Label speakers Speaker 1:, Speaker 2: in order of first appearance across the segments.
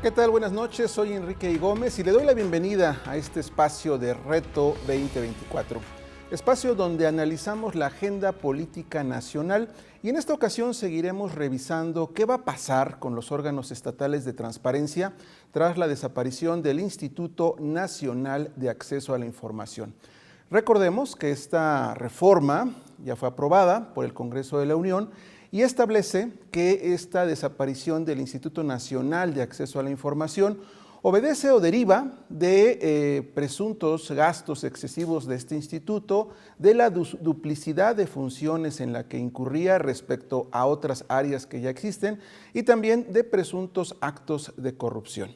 Speaker 1: ¿Qué tal? Buenas noches, soy Enrique I. Gómez y le doy la bienvenida a este espacio de Reto 2024, espacio donde analizamos la agenda política nacional y en esta ocasión seguiremos revisando qué va a pasar con los órganos estatales de transparencia tras la desaparición del Instituto Nacional de Acceso a la Información. Recordemos que esta reforma ya fue aprobada por el Congreso de la Unión y establece que esta desaparición del Instituto Nacional de Acceso a la Información obedece o deriva de presuntos gastos excesivos de este instituto, de la duplicidad de funciones en la que incurría respecto a otras áreas que ya existen y también de presuntos actos de corrupción.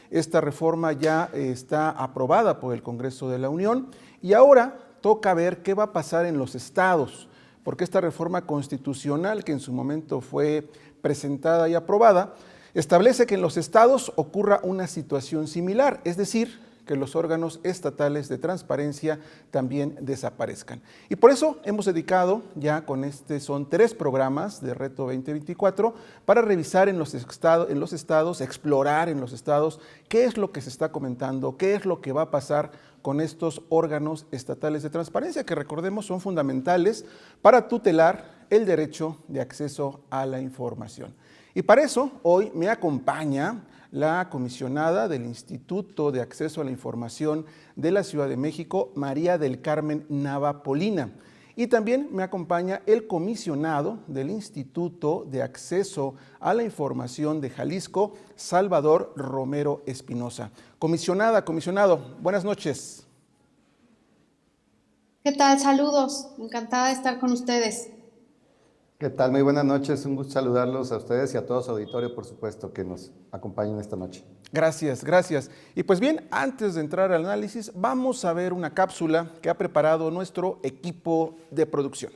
Speaker 1: Esta reforma ya está aprobada por el Congreso de la Unión y ahora toca ver qué va a pasar en los estados, porque esta reforma constitucional que en su momento fue presentada y aprobada, establece que en los estados ocurra una situación similar, es decir, que los órganos estatales de transparencia también desaparezcan. Y por eso hemos dedicado ya son 3 programas de Reto 2024 para revisar en los estados, explorar en los estados qué es lo que se está comentando, qué es lo que va a pasar con estos órganos estatales de transparencia, que recordemos son fundamentales para tutelar el derecho de acceso a la información. Y para eso hoy me acompaña la comisionada del Instituto de Acceso a la Información de la Ciudad de México, María del Carmen Nava Polina. Y también me acompaña el comisionado del Instituto de Acceso a la Información de Jalisco, Salvador Romero Espinosa. Comisionado, buenas noches.
Speaker 2: ¿Qué tal? Saludos, encantada de estar con ustedes.
Speaker 3: ¿Qué tal? Muy buenas noches, un gusto saludarlos a ustedes y a todo su auditorio, por supuesto, que nos acompañen esta noche.
Speaker 1: Gracias, gracias. Y pues bien, antes de entrar al análisis, vamos a ver una cápsula que ha preparado nuestro equipo de producción.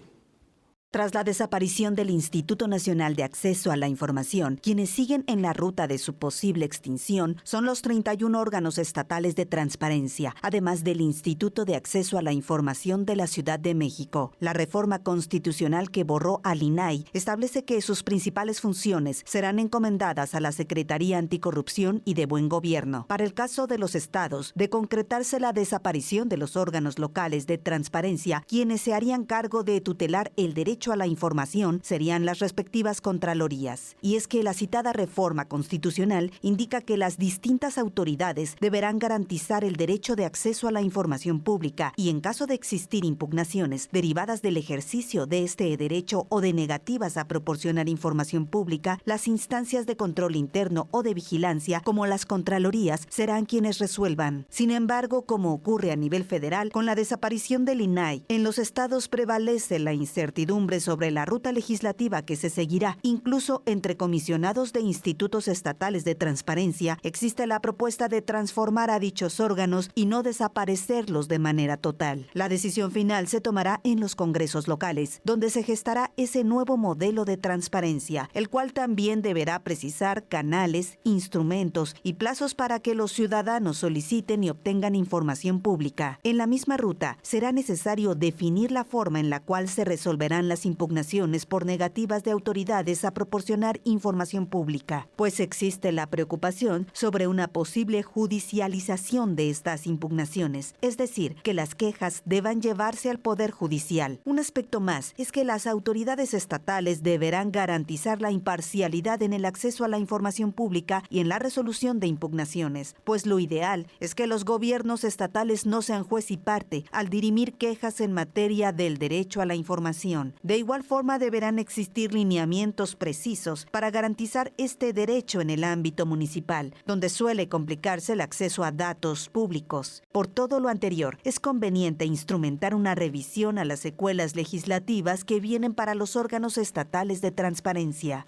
Speaker 4: Tras la desaparición del Instituto Nacional de Acceso a la Información, quienes siguen en la ruta de su posible extinción son los 31 órganos estatales de transparencia, además del Instituto de Acceso a la Información de la Ciudad de México. La reforma constitucional que borró al INAI establece que sus principales funciones serán encomendadas a la Secretaría Anticorrupción y de Buen Gobierno. Para el caso de los estados, de concretarse la desaparición de los órganos locales de transparencia, quienes se harían cargo de tutelar el derecho a la información serían las respectivas contralorías. Y es que la citada reforma constitucional indica que las distintas autoridades deberán garantizar el derecho de acceso a la información pública y en caso de existir impugnaciones derivadas del ejercicio de este derecho o de negativas a proporcionar información pública, las instancias de control interno o de vigilancia, como las contralorías, serán quienes resuelvan. Sin embargo, como ocurre a nivel federal, con la desaparición del INAI, en los estados prevalece la incertidumbre sobre la ruta legislativa que se seguirá. Incluso entre comisionados de institutos estatales de transparencia existe la propuesta de transformar a dichos órganos y no desaparecerlos de manera total. La decisión final se tomará en los congresos locales, donde se gestará ese nuevo modelo de transparencia, el cual también deberá precisar canales, instrumentos y plazos para que los ciudadanos soliciten y obtengan información pública. En la misma ruta, será necesario definir la forma en la cual se resolverán las impugnaciones por negativas de autoridades a proporcionar información pública, pues existe la preocupación sobre una posible judicialización de estas impugnaciones, es decir, que las quejas deban llevarse al Poder Judicial. Un aspecto más es que las autoridades estatales deberán garantizar la imparcialidad en el acceso a la información pública y en la resolución de impugnaciones, pues lo ideal es que los gobiernos estatales no sean juez y parte al dirimir quejas en materia del derecho a la información. De igual forma, deberán existir lineamientos precisos para garantizar este derecho en el ámbito municipal, donde suele complicarse el acceso a datos públicos. Por todo lo anterior, es conveniente instrumentar una revisión a las secuelas legislativas que vienen para los órganos estatales de transparencia.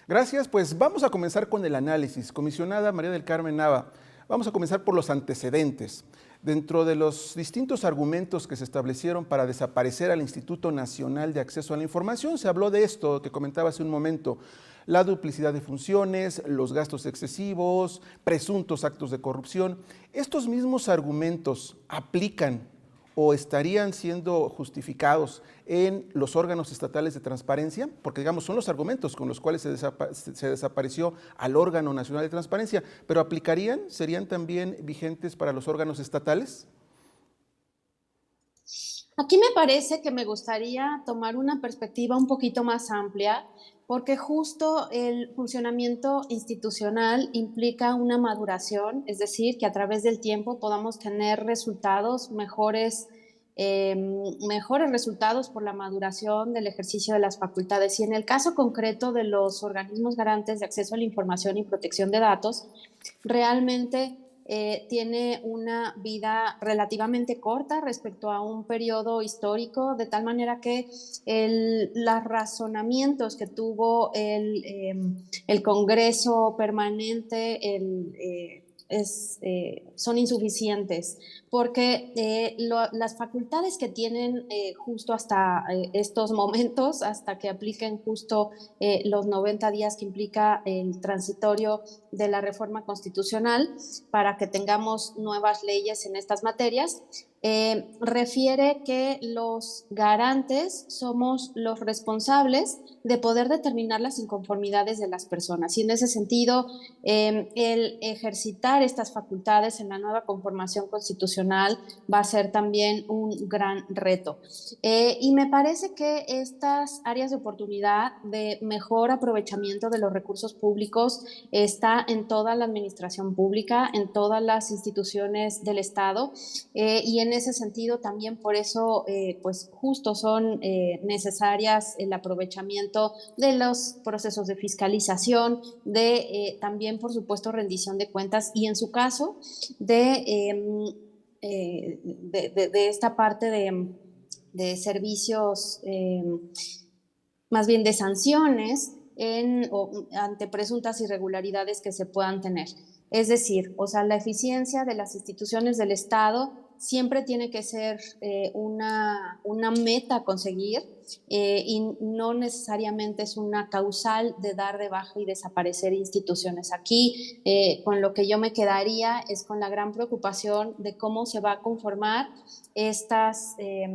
Speaker 1: Gracias, pues vamos a comenzar con el análisis. Comisionada María del Carmen Nava, vamos a comenzar por los antecedentes. Dentro de los distintos argumentos que se establecieron para desaparecer al Instituto Nacional de Acceso a la Información, se habló de esto que comentaba hace un momento, la duplicidad de funciones, los gastos excesivos, presuntos actos de corrupción. ¿Estos mismos argumentos aplican o estarían siendo justificados en los órganos estatales de transparencia? Porque, digamos, son los argumentos con los cuales se desapareció al órgano nacional de transparencia, pero ¿aplicarían? ¿Serían también vigentes para los órganos estatales?
Speaker 2: Aquí me parece que me gustaría tomar una perspectiva un poquito más amplia, porque justo el funcionamiento institucional implica una maduración, es decir, que a través del tiempo podamos tener resultados mejores, mejores resultados por la maduración del ejercicio de las facultades. Y en el caso concreto de los organismos garantes de acceso a la información y protección de datos, realmente tiene una vida relativamente corta respecto a un periodo histórico, de tal manera que los razonamientos que tuvo el Congreso permanente son insuficientes, porque las facultades que tienen justo hasta estos momentos, hasta que apliquen justo los 90 días que implica el transitorio de la reforma constitucional para que tengamos nuevas leyes en estas materias, refiere que los garantes somos los responsables de poder determinar las inconformidades de las personas. Y en ese sentido, el ejercitar estas facultades en la nueva conformación constitucional va a ser también un gran reto. Y me parece que estas áreas de oportunidad de mejor aprovechamiento de los recursos públicos está en toda la administración pública, en todas las instituciones del Estado, y en ese sentido también por eso pues justo son necesarias el aprovechamiento de los procesos de fiscalización, de también por supuesto rendición de cuentas y en su caso de esta parte de servicios, más bien de sanciones ante presuntas irregularidades que se puedan tener. Es decir, o sea, la eficiencia de las instituciones del Estado siempre tiene que ser una meta a conseguir y no necesariamente es una causal de dar de baja y desaparecer instituciones. Aquí con lo que yo me quedaría es con la gran preocupación de cómo se va a conformar este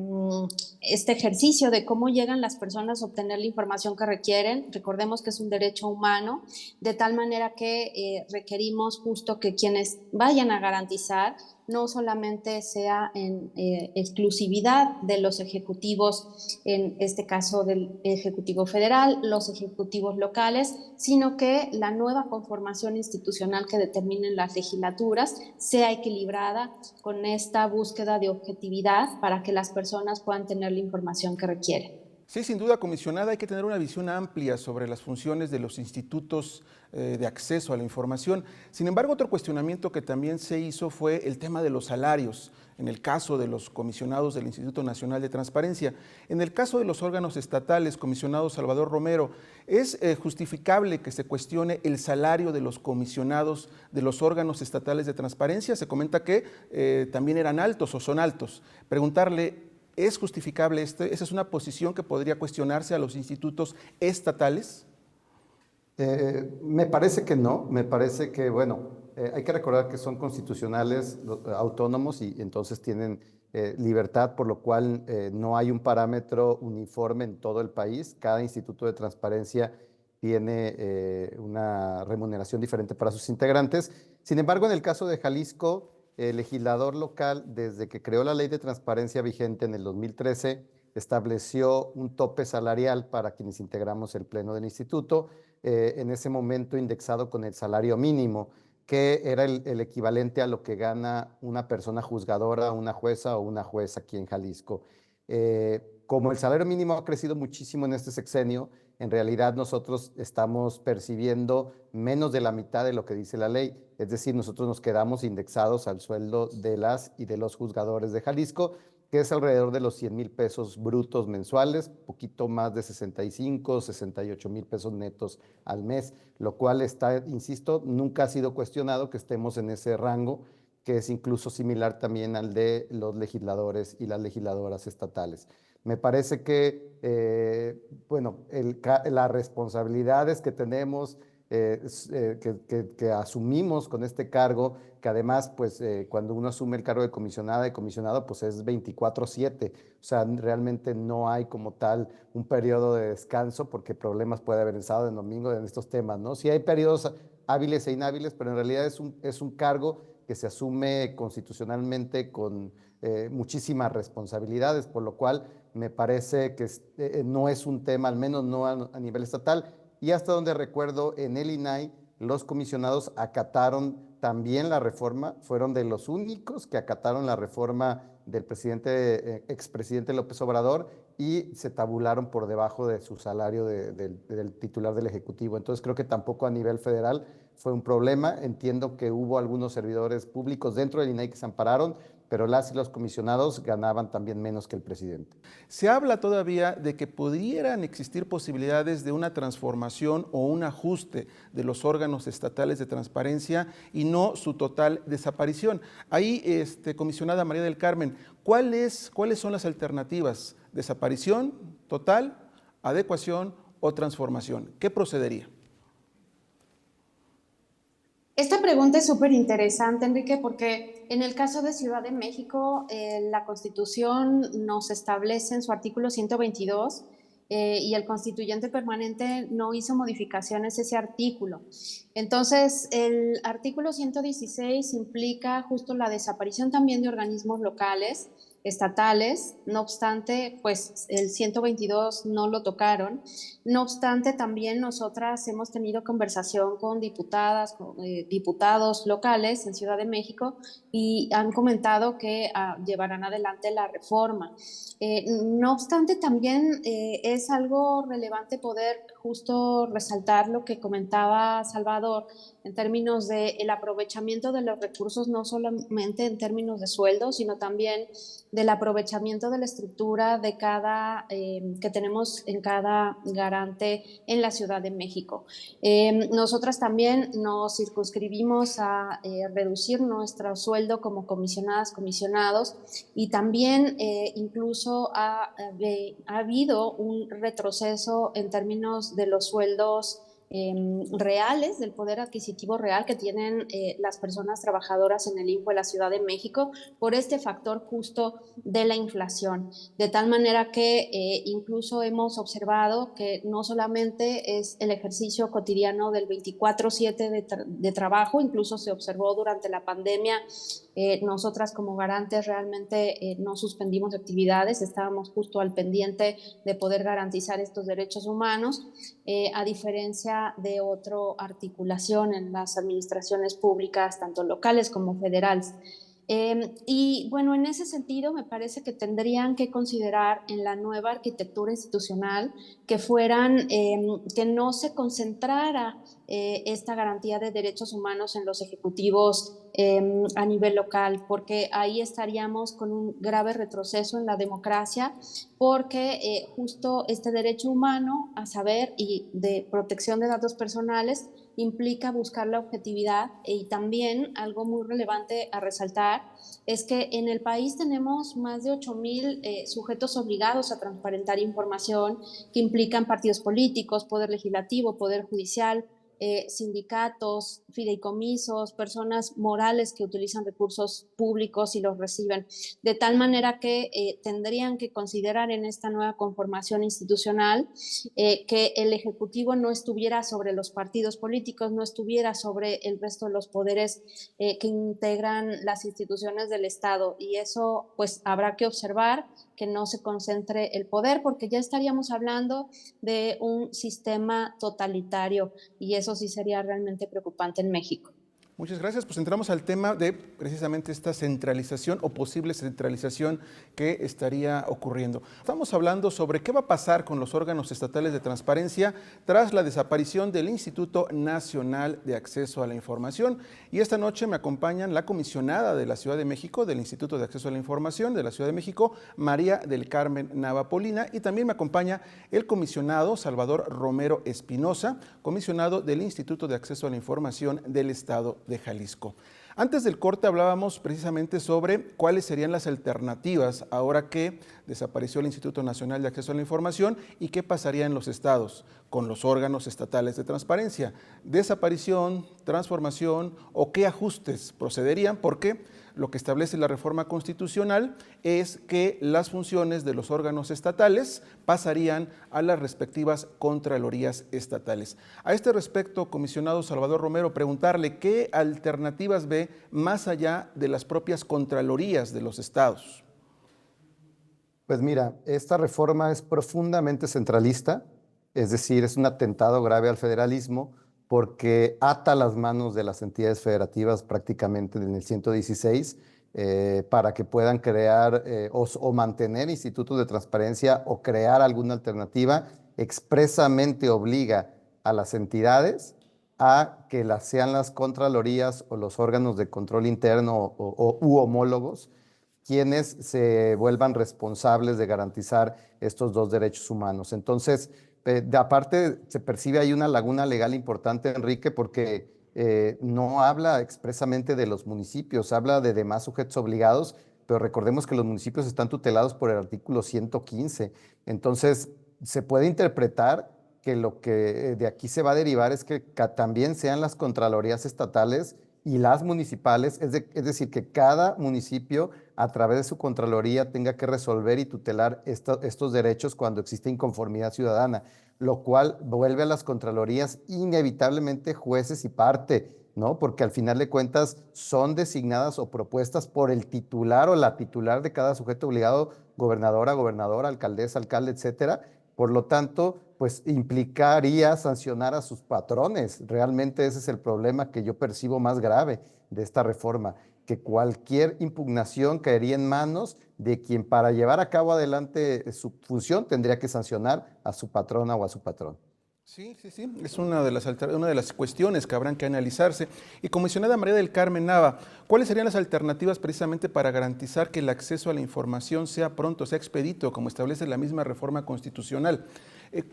Speaker 2: ejercicio de cómo llegan las personas a obtener la información que requieren. Recordemos que es un derecho humano, de tal manera que requerimos justo que quienes vayan a garantizar no solamente sea en exclusividad de los ejecutivos, en este caso del Ejecutivo Federal, los ejecutivos locales, sino que la nueva conformación institucional que determinen las legislaturas sea equilibrada con esta búsqueda de objetividad para que las personas puedan tener la información que requieren.
Speaker 1: Sí, sin duda, comisionada, hay que tener una visión amplia sobre las funciones de los institutos de acceso a la información. Sin embargo, otro cuestionamiento que también se hizo fue el tema de los salarios, en el caso de los comisionados del Instituto Nacional de Transparencia. En el caso de los órganos estatales, comisionado Salvador Romero, ¿es justificable que se cuestione el salario de los comisionados de los órganos estatales de transparencia? Se comenta que también eran altos o son altos. Preguntarle, ¿es justificable esa es una posición que podría cuestionarse a los institutos estatales?
Speaker 3: Me parece que no, me parece que, bueno, hay que recordar que son constitucionales, autónomos y entonces tienen libertad, por lo cual no hay un parámetro uniforme en todo el país. Cada instituto de transparencia tiene una remuneración diferente para sus integrantes. Sin embargo, en el caso de Jalisco, el legislador local, desde que creó la ley de transparencia vigente en el 2013, estableció un tope salarial para quienes integramos el pleno del instituto, en ese momento indexado con el salario mínimo, que era el equivalente a lo que gana una persona juzgadora, una jueza o una jueza aquí en Jalisco. Como el salario mínimo ha crecido muchísimo en este sexenio, en realidad nosotros estamos percibiendo menos de la mitad de lo que dice la ley, es decir, nosotros nos quedamos indexados al sueldo de las y de los juzgadores de Jalisco, que es alrededor de los 100,000 pesos brutos mensuales, poquito más de 65, 68,000 pesos netos al mes, lo cual está, insisto, nunca ha sido cuestionado que estemos en ese rango, que es incluso similar también al de los legisladores y las legisladoras estatales. Me parece que, bueno, las responsabilidades que tenemos que asumimos con este cargo, que además, pues, cuando uno asume el cargo de comisionada y comisionado, pues es 24/7. O sea, realmente no hay como tal un periodo de descanso, porque problemas puede haber en sábado, en domingo, en estos temas, ¿no? Sí hay periodos hábiles e inhábiles, pero en realidad es un cargo que se asume constitucionalmente con muchísimas responsabilidades, por lo cual me parece que no es un tema, al menos no a nivel estatal. Y hasta donde recuerdo, en el INAI, los comisionados acataron también la reforma, fueron de los únicos que acataron la reforma del expresidente López Obrador, y se tabularon por debajo de su salario del titular del Ejecutivo. Entonces creo que tampoco a nivel federal fue un problema. Entiendo que hubo algunos servidores públicos dentro del INAI que se ampararon, pero las y los comisionados ganaban también menos que el presidente.
Speaker 1: Se habla todavía de que pudieran existir posibilidades de una transformación o un ajuste de los órganos estatales de transparencia y no su total desaparición. Ahí, comisionada María del Carmen, ¿cuáles son las alternativas? ¿Desaparición total, adecuación o transformación? ¿Qué procedería?
Speaker 2: Esta pregunta es súper interesante, Enrique, porque en el caso de Ciudad de México, la Constitución nos establece en su artículo 122 y el constituyente permanente no hizo modificaciones a ese artículo. Entonces, el artículo 116 implica justo la desaparición también de organismos locales, estatales. No obstante, pues el 122 no lo tocaron. No obstante, también nosotras hemos tenido conversación con diputadas, con diputados locales en Ciudad de México, y han comentado que llevarán adelante la reforma. No obstante, también es algo relevante poder justo resaltar lo que comentaba Salvador en términos del aprovechamiento de los recursos, no solamente en términos de sueldos, sino también del aprovechamiento de la estructura de que tenemos en cada garante en la Ciudad de México. Nosotras también nos circunscribimos a reducir nuestro sueldo como comisionadas, comisionados, y también incluso ha habido un retroceso en términos de los sueldos reales, del poder adquisitivo real que tienen las personas trabajadoras en el INPO de la Ciudad de México, por este factor justo de la inflación. De tal manera que incluso hemos observado que no solamente es el ejercicio cotidiano del 24/7 de trabajo, incluso se observó durante la pandemia. Nosotras como garantes realmente no suspendimos actividades, estábamos justo al pendiente de poder garantizar estos derechos humanos, a diferencia de otra articulación en las administraciones públicas, tanto locales como federales. Y bueno, en ese sentido me parece que tendrían que considerar en la nueva arquitectura institucional que que no se concentrara esta garantía de derechos humanos en los ejecutivos a nivel local, porque ahí estaríamos con un grave retroceso en la democracia, porque justo este derecho humano a saber y de protección de datos personales implica buscar la objetividad. Y también algo muy relevante a resaltar es que en el país tenemos más de 8,000 sujetos obligados a transparentar información que implican partidos políticos, poder legislativo, poder judicial, sindicatos, fideicomisos, personas morales que utilizan recursos públicos y los reciben, de tal manera que tendrían que considerar en esta nueva conformación institucional que el Ejecutivo no estuviera sobre los partidos políticos, no estuviera sobre el resto de los poderes que integran las instituciones del Estado, y eso pues habrá que observar que no se concentre el poder, porque ya estaríamos hablando de un sistema totalitario, y eso sí sería realmente preocupante en México.
Speaker 1: Muchas gracias. Pues entramos al tema de precisamente esta centralización o posible centralización que estaría ocurriendo. Estamos hablando sobre qué va a pasar con los órganos estatales de transparencia tras la desaparición del Instituto Nacional de Acceso a la Información. Y esta noche me acompañan la comisionada de la Ciudad de México, del Instituto de Acceso a la Información de la Ciudad de México, María del Carmen Nava Polina, y también me acompaña el comisionado Salvador Romero Espinosa, comisionado del Instituto de Acceso a la Información del Estado de Jalisco. Antes del corte hablábamos precisamente sobre cuáles serían las alternativas ahora que desapareció el Instituto Nacional de Acceso a la Información y qué pasaría en los estados con los órganos estatales de transparencia. Desaparición, transformación o qué ajustes procederían, porque lo que establece la reforma constitucional es que las funciones de los órganos estatales pasarían a las respectivas contralorías estatales. A este respecto, comisionado Salvador Romero, preguntarle qué alternativas ve más allá de las propias contralorías de los estados.
Speaker 3: Pues mira, esta reforma es profundamente centralista, es decir, es un atentado grave al federalismo porque ata las manos de las entidades federativas prácticamente en el 116 para que puedan crear o mantener institutos de transparencia o crear alguna alternativa. Expresamente obliga a las entidades a que sean las contralorías o los órganos de control interno u homólogos quienes se vuelvan responsables de garantizar estos dos derechos humanos. Entonces, aparte, se percibe ahí una laguna legal importante, Enrique, porque no habla expresamente de los municipios, habla de demás sujetos obligados, pero recordemos que los municipios están tutelados por el artículo 115. Entonces, se puede interpretar que lo que de aquí se va a derivar es que también sean las contralorías estatales y las municipales, es decir, que cada municipio a través de su contraloría tenga que resolver y tutelar estos derechos cuando existe inconformidad ciudadana, lo cual vuelve a las contralorías inevitablemente jueces y parte, ¿no? Porque al final de cuentas son designadas o propuestas por el titular o la titular de cada sujeto obligado, gobernadora, gobernadora, alcaldesa, alcalde, etcétera. Por lo tanto, pues implicaría sancionar a sus patrones. Realmente ese es el problema que yo percibo más grave de esta reforma, que cualquier impugnación caería en manos de quien para llevar a cabo adelante su función tendría que sancionar a su patrona o a su patrón.
Speaker 1: Sí, es una de las cuestiones que habrán que analizarse. Y comisionada María del Carmen Nava, ¿cuáles serían las alternativas precisamente para garantizar que el acceso a la información sea pronto, sea expedito, como establece la misma reforma constitucional?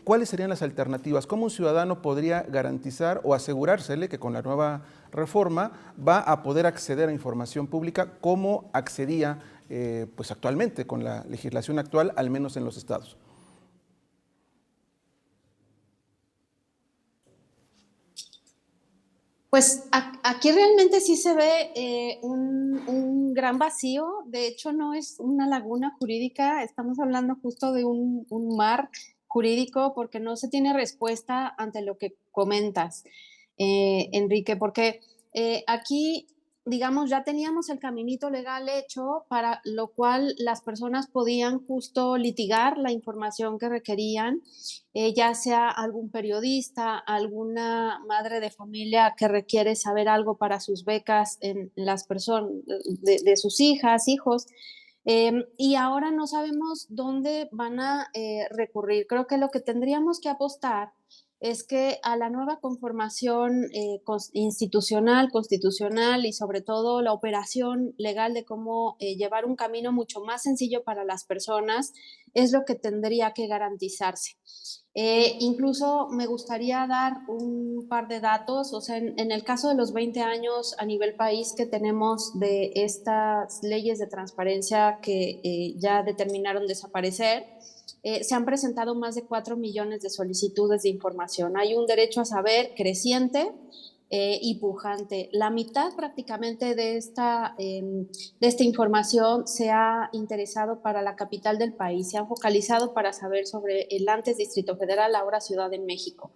Speaker 1: ¿Cuáles serían las alternativas? ¿Cómo un ciudadano podría garantizar o asegurársele que con la nueva reforma va a poder acceder a información pública como accedía pues actualmente con la legislación actual, al menos en los estados?
Speaker 2: Pues aquí realmente sí se ve un gran vacío. De hecho, no es una laguna jurídica, estamos hablando justo de un mar jurídico porque no se tiene respuesta ante lo que comentas, Enrique, porque aquí, digamos, ya teníamos el caminito legal hecho para lo cual las personas podían justo litigar la información que requerían, ya sea algún periodista, alguna madre de familia que requiere saber algo para sus becas en las personas de sus hijas, hijos. Y ahora no sabemos dónde van a recurrir. Creo que lo que tendríamos que apostar es que a la nueva conformación institucional, constitucional y sobre todo la operación legal de cómo llevar un camino mucho más sencillo para las personas es lo que tendría que garantizarse. Incluso me gustaría dar un par de datos, o sea, en el caso de los 20 años a nivel país que tenemos de estas leyes de transparencia que ya determinaron desaparecer, se han presentado más de 4 millones de solicitudes de información. Hay un derecho a saber creciente y pujante. La mitad prácticamente de esta información se ha interesado para la capital del país, se han focalizado para saber sobre el antes Distrito Federal, ahora Ciudad de México.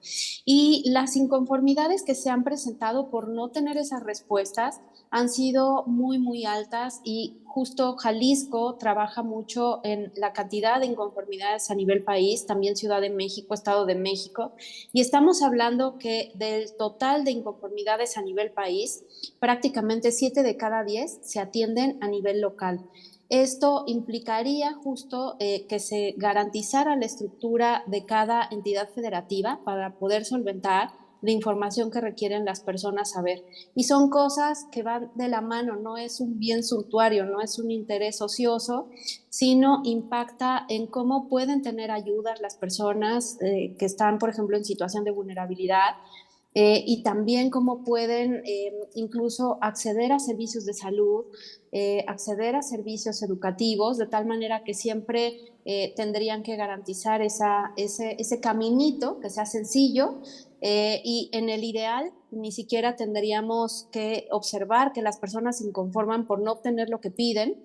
Speaker 2: Y las inconformidades que se han presentado por no tener esas respuestas han sido muy, muy altas y justo Jalisco trabaja mucho en la cantidad de inconformidades a nivel país, también Ciudad de México, Estado de México, y estamos hablando que del total de inconformidades a nivel país, prácticamente 7 de cada 10 se atienden a nivel local. Esto implicaría justo que se garantizara la estructura de cada entidad federativa para poder solventar la información que requieren las personas saber. Y son cosas que van de la mano, no es un bien suntuario, no es un interés ocioso, sino impacta en cómo pueden tener ayudas las personas que están, por ejemplo, en situación de vulnerabilidad, y también cómo pueden incluso acceder a servicios de salud, acceder a servicios educativos, de tal manera que siempre tendrían que garantizar ese caminito que sea sencillo, y en el ideal ni siquiera tendríamos que observar que las personas se inconforman por no obtener lo que piden,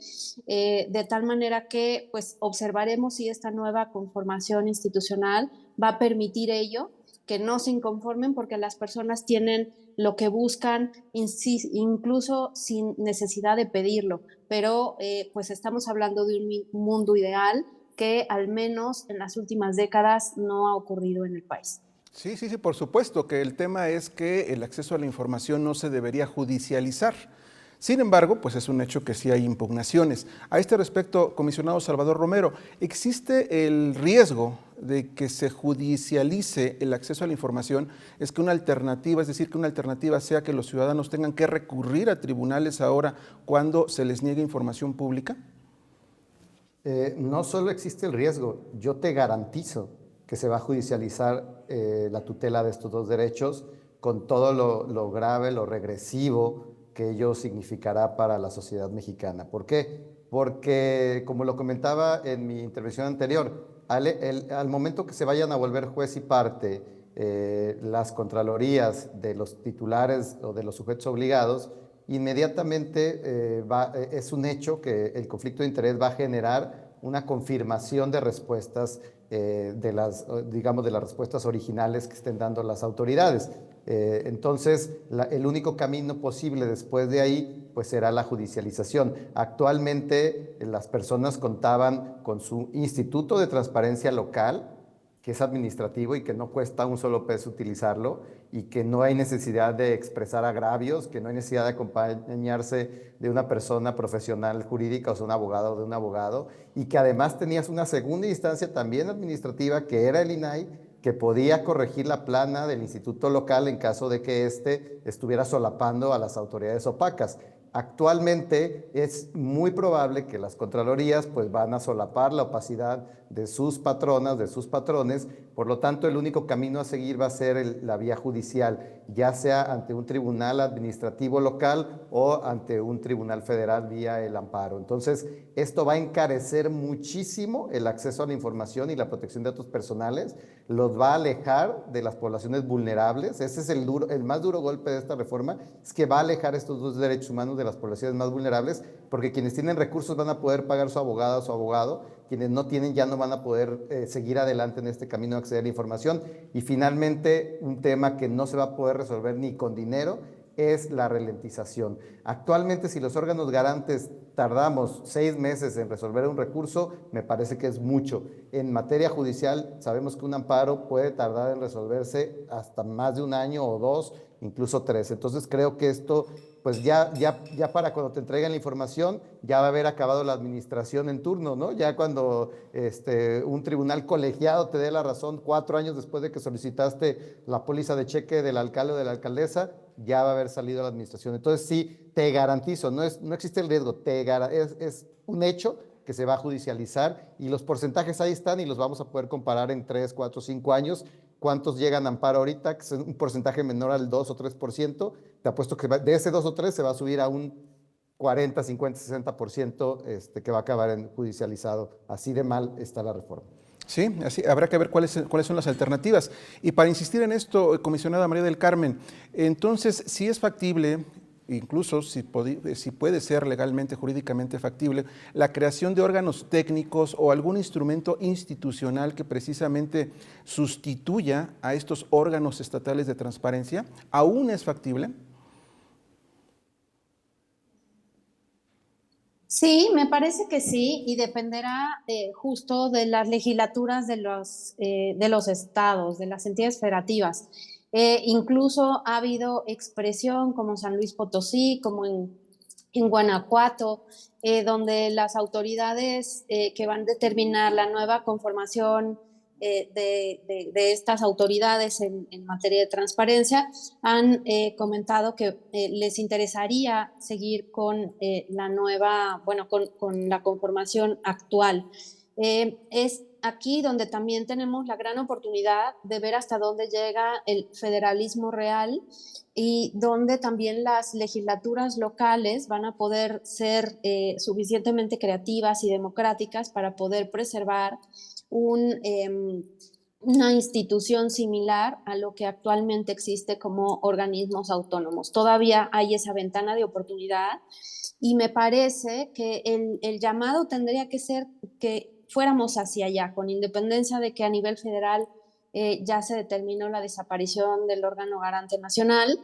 Speaker 2: de tal manera que pues observaremos si esta nueva conformación institucional va a permitir ello, que no se inconformen porque las personas tienen lo que buscan incluso sin necesidad de pedirlo, pero pues estamos hablando de un mundo ideal que al menos en las últimas décadas no ha ocurrido en el país.
Speaker 1: Sí, sí, sí, por supuesto que el tema es que el acceso a la información no se debería judicializar. Sin embargo, pues es un hecho que sí hay impugnaciones. A este respecto, comisionado Salvador Romero, ¿existe el riesgo de que se judicialice el acceso a la información? Es que una alternativa, es decir, que una alternativa sea que los ciudadanos tengan que recurrir a tribunales ahora cuando se les niegue información pública.
Speaker 3: No solo existe el riesgo, yo te garantizo que se va a judicializar la tutela de estos dos derechos con todo lo grave, lo regresivo que ello significará para la sociedad mexicana. ¿Por qué? Porque, como lo comentaba en mi intervención anterior, al momento que se vayan a volver juez y parte las contralorías de los titulares o de los sujetos obligados, inmediatamente es un hecho que el conflicto de interés va a generar una confirmación de respuestas digamos, de las respuestas originales que estén dando las autoridades. Entonces, el único camino posible después de ahí, pues será la judicialización. Actualmente, las personas contaban con su Instituto de Transparencia Local, que es administrativo y que no cuesta un solo peso utilizarlo, y que no hay necesidad de expresar agravios, que no hay necesidad de acompañarse de una persona profesional jurídica, o sea, un abogado o de un abogado, y que además tenías una segunda instancia también administrativa, que era el INAI, que podía corregir la plana del instituto local en caso de que éste estuviera solapando a las autoridades opacas. Actualmente es muy probable que las contralorías pues van a solapar la opacidad de sus patronas, de sus patrones, por lo tanto el único camino a seguir va a ser la vía judicial, ya sea ante un tribunal administrativo local o ante un tribunal federal vía el amparo. Entonces, esto va a encarecer muchísimo el acceso a la información y la protección de datos personales, los va a alejar de las poblaciones vulnerables. Ese es el más duro golpe de esta reforma, es que va a alejar estos dos derechos humanos de las poblaciones más vulnerables, porque quienes tienen recursos van a poder pagar su abogada o su abogado, quienes no tienen ya no van a poder seguir adelante en este camino de acceder a la información. Y finalmente, un tema que no se va a poder resolver ni con dinero es la ralentización. Actualmente, si los órganos garantes tardamos 6 meses en resolver un recurso, me parece que es mucho. En materia judicial, sabemos que un amparo puede tardar en resolverse hasta más de 1 año o 2, incluso 3. Entonces, creo que esto, pues ya para cuando te entreguen la información, ya va a haber acabado la administración en turno, ¿no? Ya cuando un tribunal colegiado te dé la razón 4 años después de que solicitaste la póliza de cheque del alcalde o de la alcaldesa, ya va a haber salido la administración. Entonces, sí, te garantizo, no existe el riesgo, es un hecho que se va a judicializar, y los porcentajes ahí están y los vamos a poder comparar en 3, 4, 5 años. ¿Cuántos llegan a amparo ahorita? Que es un porcentaje menor al 2 o 3%. Te apuesto que de ese 2 o 3 se va a subir a un 40, 50, 60% que va a acabar en judicializado. Así de mal está la reforma.
Speaker 1: Sí, así habrá que ver cuáles son las alternativas. Y para insistir en esto, comisionada María del Carmen, entonces, si es factible, incluso si puede ser legalmente, jurídicamente factible, la creación de órganos técnicos o algún instrumento institucional que precisamente sustituya a estos órganos estatales de transparencia, ¿aún es factible?
Speaker 2: Sí, me parece que sí, y dependerá justo de las legislaturas de los estados, de las entidades federativas. Incluso ha habido expresión como San Luis Potosí, como en Guanajuato, donde las autoridades que van a determinar la nueva conformación de estas autoridades en materia de transparencia han comentado que les interesaría seguir con la nueva, bueno, con la conformación actual. Es aquí donde también tenemos la gran oportunidad de ver hasta dónde llega el federalismo real y donde también las legislaturas locales van a poder ser suficientemente creativas y democráticas para poder preservar una institución similar a lo que actualmente existe como organismos autónomos. Todavía hay esa ventana de oportunidad y me parece que el llamado tendría que ser que fuéramos hacia allá, con independencia de que a nivel federal ya se determinó la desaparición del órgano garante nacional.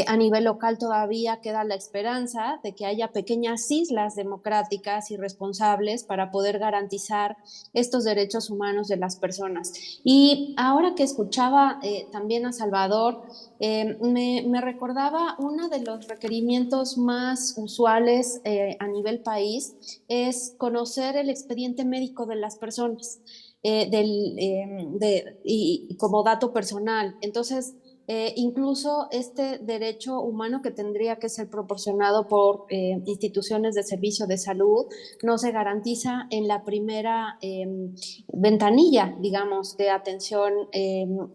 Speaker 2: A nivel local todavía queda la esperanza de que haya pequeñas islas democráticas y responsables para poder garantizar estos derechos humanos de las personas. Y ahora que escuchaba también a Salvador, me recordaba uno de los requerimientos más usuales a nivel país es conocer el expediente médico de las personas y como dato personal. Entonces, incluso este derecho humano que tendría que ser proporcionado por instituciones de servicio de salud no se garantiza en la primera ventanilla, digamos, de atención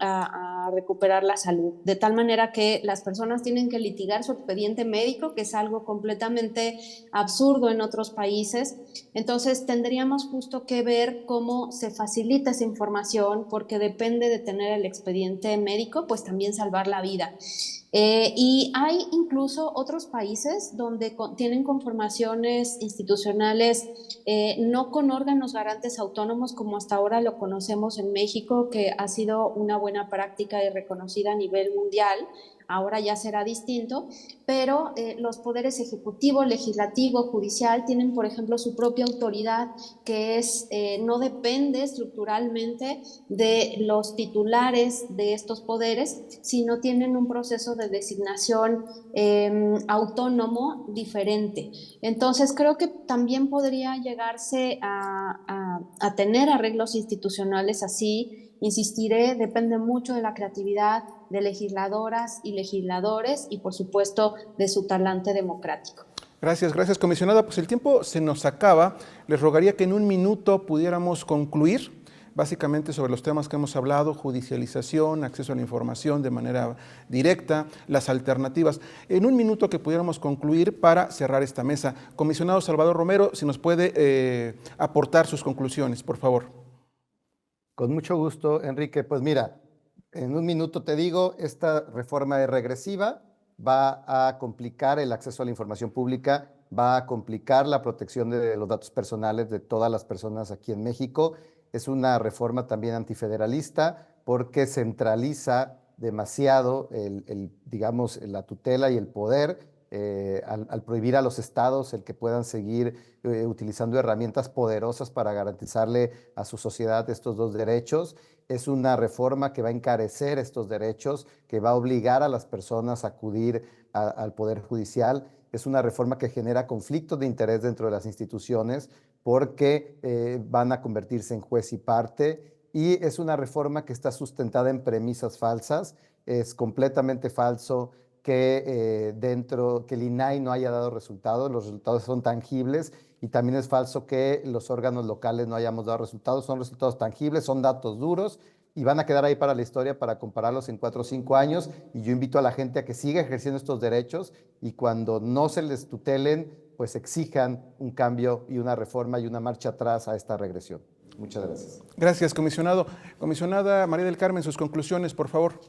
Speaker 2: a recuperar la salud. De tal manera que las personas tienen que litigar su expediente médico, que es algo completamente absurdo en otros países. Entonces, tendríamos justo que ver cómo se facilita esa información, porque depende de tener el expediente médico, pues también salvar la vida. Y hay incluso otros países donde tienen conformaciones institucionales no con órganos garantes autónomos como hasta ahora lo conocemos en México, que ha sido una buena práctica y reconocida a nivel mundial. Ahora ya será distinto, pero los poderes ejecutivo, legislativo, judicial tienen, por ejemplo, su propia autoridad que no depende estructuralmente de los titulares de estos poderes, sino tienen un proceso de designación autónomo diferente. Entonces, creo que también podría llegarse a tener arreglos institucionales así. Insistiré, depende mucho de la creatividad de legisladoras y legisladores y, por supuesto, de su talante democrático.
Speaker 1: Gracias, comisionada. Pues el tiempo se nos acaba. Les rogaría que en un minuto pudiéramos concluir básicamente sobre los temas que hemos hablado: judicialización, acceso a la información de manera directa, las alternativas. En un minuto que pudiéramos concluir para cerrar esta mesa. Comisionado Salvador Romero, si nos puede aportar sus conclusiones, por favor.
Speaker 3: Con mucho gusto, Enrique. Pues mira, en un minuto te digo, esta reforma es regresiva, va a complicar el acceso a la información pública, va a complicar la protección de los datos personales de todas las personas aquí en México. Es una reforma también antifederalista porque centraliza demasiado digamos, la tutela y el poder al prohibir a los estados el que puedan seguir utilizando herramientas poderosas para garantizarle a su sociedad estos dos derechos. Es una reforma que va a encarecer estos derechos, que va a obligar a las personas a acudir al Poder Judicial. Es una reforma que genera conflictos de interés dentro de las instituciones porque van a convertirse en juez y parte. Y es una reforma que está sustentada en premisas falsas. Es completamente falso que que el INAI no haya dado resultados. Los resultados son tangibles, y también es falso que los órganos locales no hayamos dado resultados. Son resultados tangibles, son datos duros y van a quedar ahí para la historia para compararlos en 4 o 5 años. Y yo invito a la gente a que siga ejerciendo estos derechos, y cuando no se les tutelen, pues exijan un cambio y una reforma y una marcha atrás a esta regresión. Muchas gracias.
Speaker 1: Gracias, comisionado. Comisionada María del Carmen, sus conclusiones, por favor.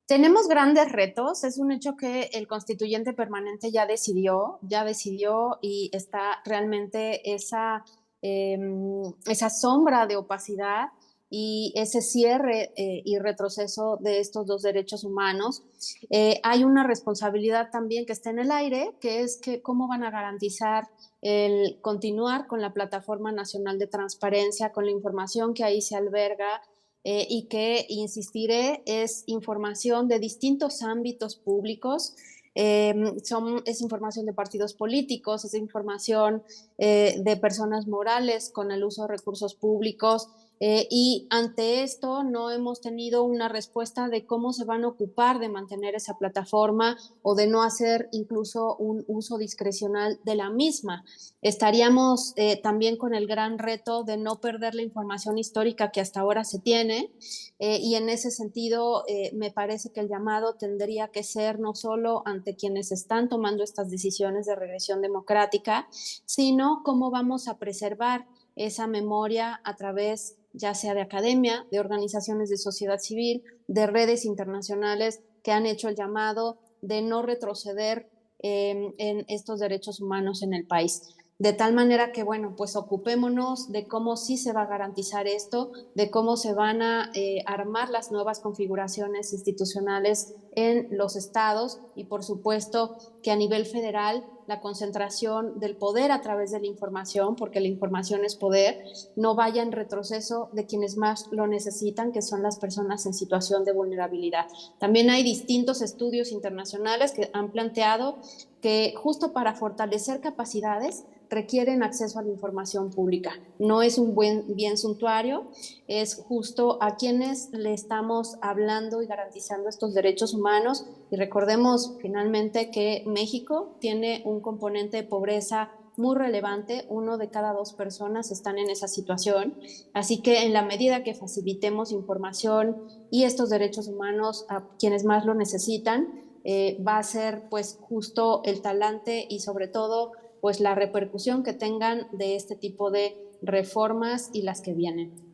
Speaker 2: Tenemos grandes retos. Es un hecho que el constituyente permanente ya decidió y está realmente esa sombra de opacidad y ese cierre y retroceso de estos dos derechos humanos. Hay una responsabilidad también que está en el aire, que es que cómo van a garantizar el continuar con la Plataforma Nacional de Transparencia, con la información que ahí se alberga, y que, insistiré, es información de distintos ámbitos públicos. Es información de partidos políticos, es información de personas morales con el uso de recursos públicos, Y ante esto no hemos tenido una respuesta de cómo se van a ocupar de mantener esa plataforma o de no hacer incluso un uso discrecional de la misma. Estaríamos también con el gran reto de no perder la información histórica que hasta ahora se tiene, y en ese sentido me parece que el llamado tendría que ser no solo ante quienes están tomando estas decisiones de regresión democrática, sino cómo vamos a preservar esa memoria a través ya sea de academia, de organizaciones de sociedad civil, de redes internacionales que han hecho el llamado de no retroceder en estos derechos humanos en el país. De tal manera que, bueno, pues ocupémonos de cómo sí se va a garantizar esto, de cómo se van a armar las nuevas configuraciones institucionales en los estados y, por supuesto, que a nivel federal la concentración del poder a través de la información, porque la información es poder, no vaya en retroceso de quienes más lo necesitan, que son las personas en situación de vulnerabilidad. También hay distintos estudios internacionales que han planteado que justo para fortalecer capacidades requieren acceso a la información pública. No es un buen bien suntuario, es justo a quienes le estamos hablando y garantizando estos derechos humanos. Y recordemos finalmente que México tiene un componente de pobreza muy relevante, 1 de cada 2 personas están en esa situación, así que en la medida que facilitemos información y estos derechos humanos a quienes más lo necesitan, va a ser pues justo el talante y sobre todo pues la repercusión que tengan de este tipo de reformas y las que vienen.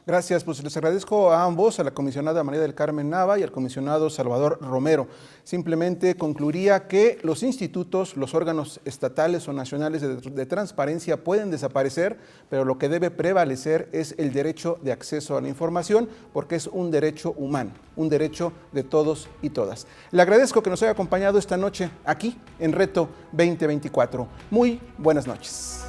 Speaker 1: Gracias, pues les agradezco a ambos, a la comisionada María del Carmen Nava y al comisionado Salvador Romero. Simplemente concluiría que los institutos, los órganos estatales o nacionales de transparencia pueden desaparecer, pero lo que debe prevalecer es el derecho de acceso a la información, porque es un derecho humano, un derecho de todos y todas. Le agradezco que nos haya acompañado esta noche aquí en Reto 2024. Muy buenas noches.